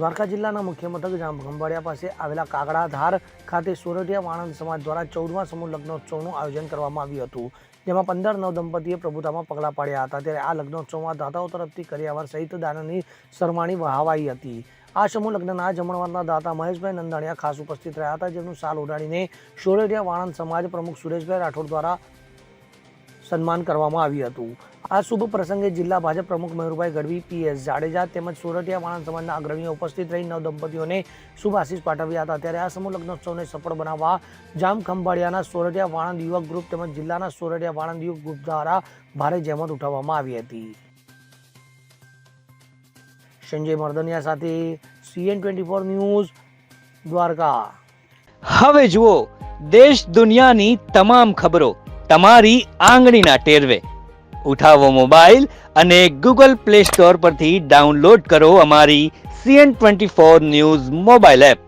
દ્વારકા જિલ્લાના મુખ્ય મથક જામખંભાળિયા પાસે આવેલા કાગડાધાર ખાતે સોરઠિયા વાણંદ સમાજ દ્વારા 14મા સમૂહ લગ્નોત્સવનું આયોજન કરવામાં આવ્યું હતું, જેમાં 15 નવ દંપતીએ પ્રભુતામાં પગલાં પાડ્યા હતા। ત્યારે આ લગ્નોત્સવમાં દાતાઓ તરફથી કરિયાવર સહિત દાનની સરમાણી વહાવાઈ હતી। આ સમૂહ લગ્નના જમણવારના દાતા મહેશભાઈ નંદાણીયા ખાસ ઉપસ્થિત રહ્યા હતા, જેમનું શાલ ઓઢાડીને સોરઠિયા વાણંદ સમાજ પ્રમુખ સુરેશભાઈ રાઠોડ દ્વારા સન્માન કરવામાં આવ્યું હતું। આ શુભ પ્રસંગે જિલ્લા ભાજપ પ્રમુખ મયુરભાઈ ગઢવી, પીએસ જાડેજા તેમજ સોરઠિયા વાણંદ સમાજના અગ્રણીઓ ઉપસ્થિત રહી નવ દંપતીઓને શુભ આશીષ પાઠવ્યા હતા। ત્યારે આ સમૂહ લગ્નોત્સવને સફળ બનાવવા જામખંભાળિયાના સોરઠિયા વાણંદ યુવક ગ્રુપ તેમજ જિલ્લાના સોરઠિયા વાણંદ યુવક ગ્રુપ દ્વારા ભારે જહેમત ઉઠાવવામાં આવી હતી। સંજય મર્દનિયા સાથે CN24 ન્યૂઝ, દ્વારકા। હવે જુઓ દેશ દુનિયાની તમામ ખબરો તમારી આંગળીના ટેરવે। ઉઠાવો મોબાઈલ અને ગૂગલ પ્લે સ્ટોર પરથી ડાઉનલોડ કરો અમારી CN24 ન્યૂઝ મોબાઈલ એપ।